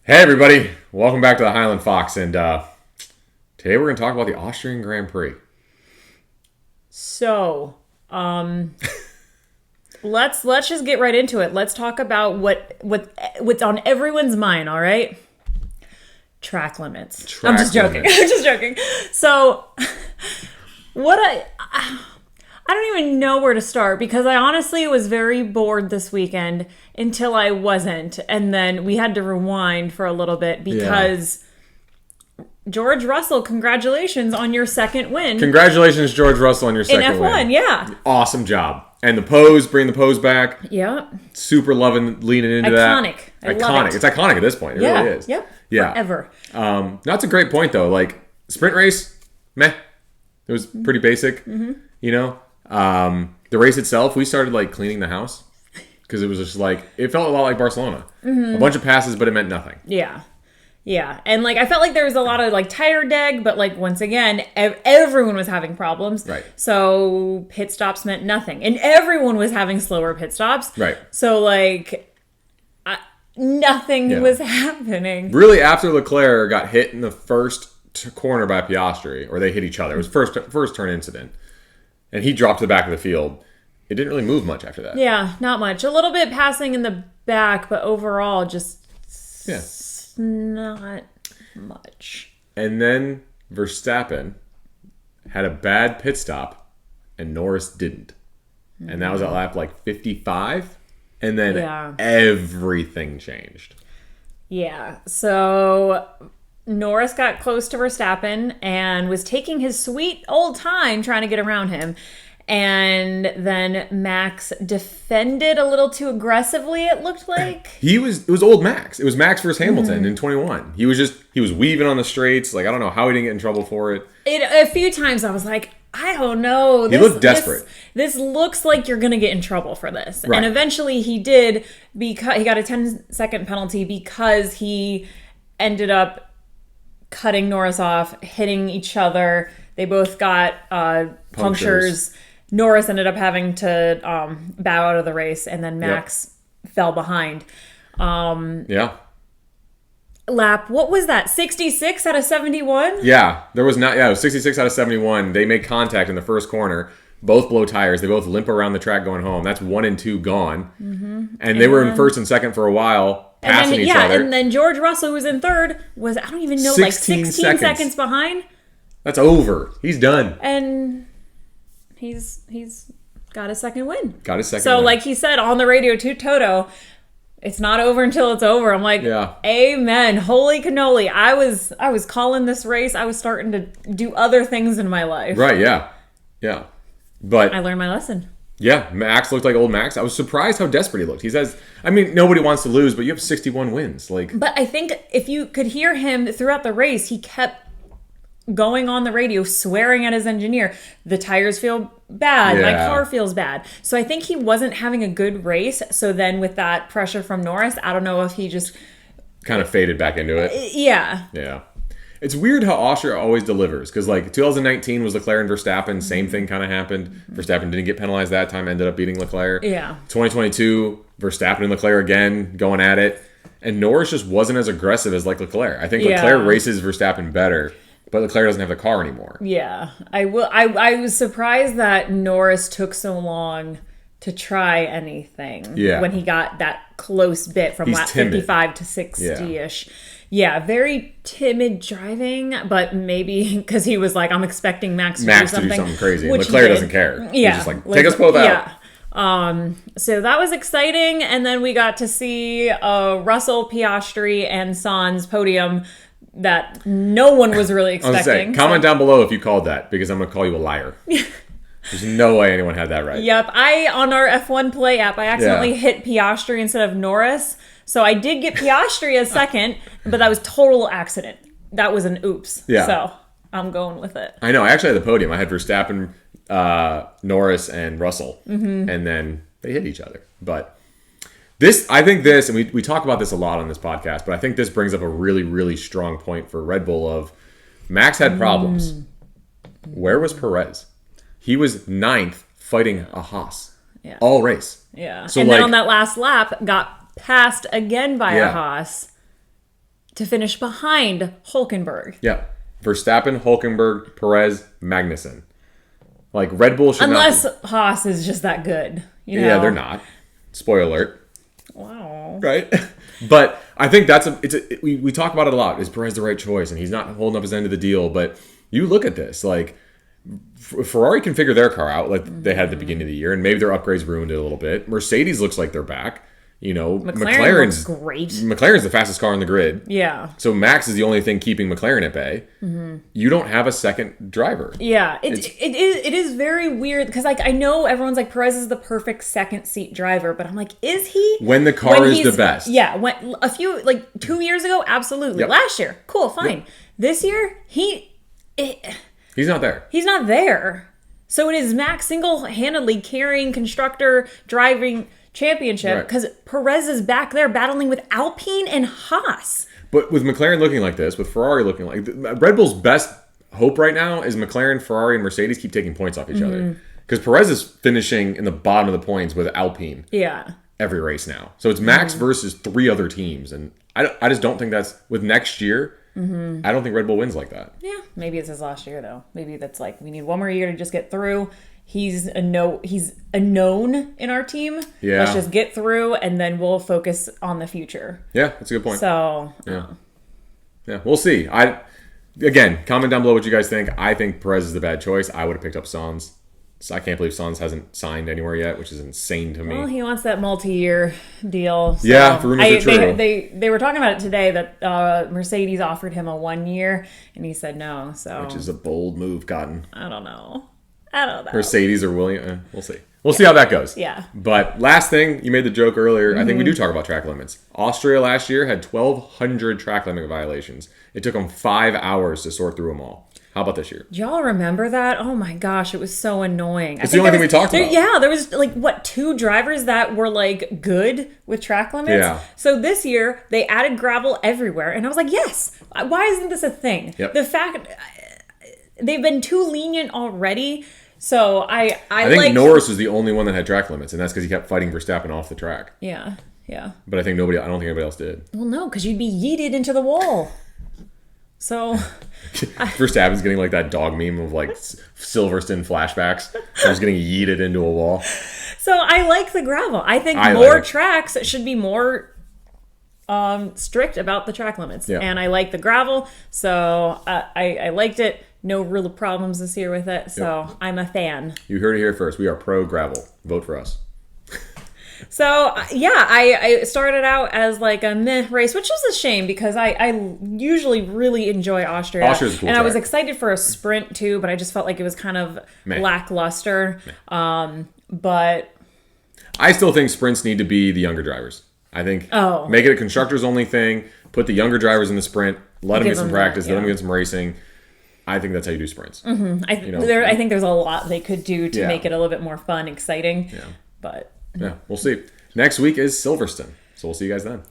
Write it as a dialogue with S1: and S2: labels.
S1: Hey everybody, welcome back to the Highland Fox, and today we're going to talk about the Austrian Grand Prix.
S2: So, let's just get right into it. Let's talk about what's on everyone's mind, all right? Track limits. I'm just joking. I'm just joking. So, I don't even know where to start because I honestly was very bored this weekend until I wasn't. And then we had to rewind for a little bit because George Russell, congratulations on your second win.
S1: Congratulations, George Russell, on your second win.
S2: In F1, yeah.
S1: Awesome job. And the pose, bring the pose back.
S2: Yeah.
S1: Super loving leaning into that.
S2: Iconic. I
S1: Iconic.
S2: love it.
S1: It's iconic at this point. It really is.
S2: Yep.
S1: Yeah.
S2: Forever.
S1: That's a great point, though. Like, sprint race, meh. It was pretty basic, you know? The race itself, we started like cleaning the house because it was just like, it felt a lot like Barcelona. A bunch of passes, but it meant nothing.
S2: Yeah. Yeah. And like, I felt like there was a lot of like tire deg, but like, once again, everyone was having problems.
S1: Right.
S2: So pit stops meant nothing. And everyone was having slower pit stops.
S1: Right.
S2: So like, nothing was happening.
S1: Really, after Leclerc got hit in the first corner by Piastri, or they hit each other, it was first turn incident, and he dropped to the back of the field. It didn't really move much after that.
S2: Yeah, not much. A little bit passing in the back, but overall, just not much.
S1: And then Verstappen had a bad pit stop, and Norris didn't. And that was at lap like 55, and then everything changed.
S2: Yeah, so Norris got close to Verstappen and was taking his sweet old time trying to get around him. And then Max defended a little too aggressively, it looked like.
S1: It was old Max. It was Max versus Hamilton in 21. He was weaving on the straights. Like, I don't know how he didn't get in trouble for it.
S2: A few times I was like, I don't know.
S1: He looked desperate.
S2: This looks like you're going to get in trouble for this.
S1: Right.
S2: And eventually he did, because he got a 10-second penalty because he ended up cutting Norris off, hitting each other. They both got punctures. Norris ended up having to bow out of the race, and then Max fell behind. Lap, what was that? 66 out of 71?
S1: Yeah, it was 66 out of 71. They make contact in the first corner. Both blow tires. They both limp around the track going home. That's 1 and 2 gone. And they were in first and second for a while, passing each other.
S2: And then George Russell, who was in third, was, I don't even know, 16 seconds behind.
S1: That's over. He's done.
S2: And he's got a second win.
S1: So,
S2: like he said on the radio to Toto, it's not over until it's over. I'm like, amen. Holy cannoli. I was calling this race. I was starting to do other things in my life.
S1: Right, yeah. Yeah. But
S2: I learned my lesson.
S1: Yeah, Max looked like old Max. I was surprised how desperate he looked. He says, I mean, nobody wants to lose, but you have 61 wins.
S2: But I think if you could hear him throughout the race, he kept going on the radio, swearing at his engineer. The tires feel bad. My car feels bad. So I think he wasn't having a good race. So then with that pressure from Norris, I don't know if he just
S1: kind of faded back into it.
S2: Yeah.
S1: Yeah. It's weird how Austria always delivers, because like 2019 was Leclerc and Verstappen. Same thing kind of happened. Verstappen didn't get penalized that time, ended up beating Leclerc.
S2: Yeah.
S1: 2022, Verstappen and Leclerc again going at it. And Norris just wasn't as aggressive as like Leclerc. I think Leclerc races Verstappen better, but Leclerc doesn't have the car anymore.
S2: Yeah. I was surprised that Norris took so long to try anything when he got that close bit from lap 55 to 60-ish. Yeah, very timid driving, but maybe because he was like, I'm expecting Max to do something
S1: crazy. And Leclerc doesn't care.
S2: Yeah.
S1: He's just like, take us both out.
S2: Yeah. So that was exciting. And then we got to see Russell, Piastri, and Sainz podium that no one was really expecting.
S1: Comment down below if you called that, because I'm going to call you a liar. There's no way anyone had that right.
S2: Yep. On our F1 Play app, I accidentally hit Piastri instead of Norris. So I did get Piastri as second, but that was total accident. That was an oops. Yeah. So I'm going with it.
S1: I know. I actually had the podium. I had Verstappen, Norris, and Russell. And then they hit each other. But I think this, and we talk about this a lot on this podcast, but I think this brings up a really, really strong point for Red Bull of Max had problems. Where was Perez? He was ninth fighting a Haas all race.
S2: Yeah. So and then on that last lap, got passed again by a Haas. to finish behind Hülkenberg.
S1: Yeah. Verstappen, Hülkenberg, Perez, Magnussen. Like Red Bull should
S2: Unless
S1: not
S2: Haas is just that good. You know?
S1: Yeah, they're not. Spoiler alert.
S2: Wow.
S1: Right? But I think we talk about it a lot. Is Perez the right choice? And he's not holding up his end of the deal. But you look at this, like Ferrari can figure their car out like they had at the beginning of the year, and maybe their upgrades ruined it a little bit. Mercedes looks like they're back. You know,
S2: McLaren's great.
S1: McLaren's the fastest car on the grid.
S2: Yeah.
S1: So Max is the only thing keeping McLaren at bay. Mm-hmm. You don't have a second driver.
S2: Yeah, it is very weird because like I know everyone's like Perez is the perfect second seat driver, but I'm like, is he?
S1: When the car is the best.
S2: Yeah, when 2 years ago, absolutely.
S1: Yep.
S2: Last year, cool, fine. Yep. This year, he's
S1: not there.
S2: He's not there. So it is Max single-handedly carrying constructor driving championship because Perez is back there battling with Alpine and Haas.
S1: But with McLaren looking like this, with Ferrari looking like Red Bull's best hope right now is McLaren, Ferrari, and Mercedes keep taking points off each other because Perez is finishing in the bottom of the points with Alpine.
S2: Yeah,
S1: every race now. So it's Max versus 3 other teams, and I just don't think that's with next year. I don't think Red Bull wins like that.
S2: Yeah, maybe it's his last year though. Maybe that's like we need one more year to just get through. He's a known in our team.
S1: Yeah.
S2: Let's just get through and then we'll focus on the future.
S1: Yeah, that's a good point.
S2: So
S1: yeah, we'll see. Again, comment down below what you guys think. I think Perez is the bad choice. I would have picked up Sainz. So I can't believe Sainz hasn't signed anywhere yet, which is insane to me.
S2: Well, he wants that multi-year deal. So
S1: yeah, the rumors are true.
S2: They were talking about it today that Mercedes offered him a 1 year, and he said no. So
S1: which is a bold move, Cotton.
S2: I don't know.
S1: Mercedes or Williams. We'll see. We'll see how that goes.
S2: Yeah.
S1: But last thing, you made the joke earlier. I think we do talk about track limits. Austria last year had 1,200 track limit violations. It took them 5 hours to sort through them all. How about this year?
S2: Do y'all remember that? Oh my gosh, it was so annoying.
S1: It's the only thing we talked about.
S2: Yeah, there was like 2 drivers that were like good with track limits.
S1: Yeah.
S2: So this year they added gravel everywhere, and I was like, yes. Why isn't this a thing?
S1: Yep.
S2: The fact they've been too lenient already. So I
S1: think Norris was the only one that had track limits, and that's because he kept fighting Verstappen off the track.
S2: Yeah, yeah.
S1: But I don't think anybody else did.
S2: Well, no, because you'd be yeeted into the wall. So
S1: Verstappen's getting like that dog meme of like Silverstone flashbacks. He's getting yeeted into a wall.
S2: So I like the gravel. I think more tracks should be more strict about the track limits.
S1: Yeah.
S2: And I like the gravel. So I liked it. No real problems this year with it. So I'm a fan. You
S1: heard it here first. We are pro gravel. Vote for us.
S2: So, yeah, I started out as like a meh race, which was a shame because I usually really enjoy Austria.
S1: Austria's a cool
S2: and
S1: track.
S2: I was excited for a sprint too, but I just felt like it was kind of lackluster. But
S1: I still think sprints need to be the younger drivers. I think make it a constructors only thing, put the younger drivers in the sprint, let them get some practice, let them get some racing. I think that's how you do sprints.
S2: Mm-hmm. I think there's a lot they could do to make it a little bit more fun, exciting.
S1: Yeah.
S2: But
S1: yeah, we'll see. Next week is Silverstone, so we'll see you guys then.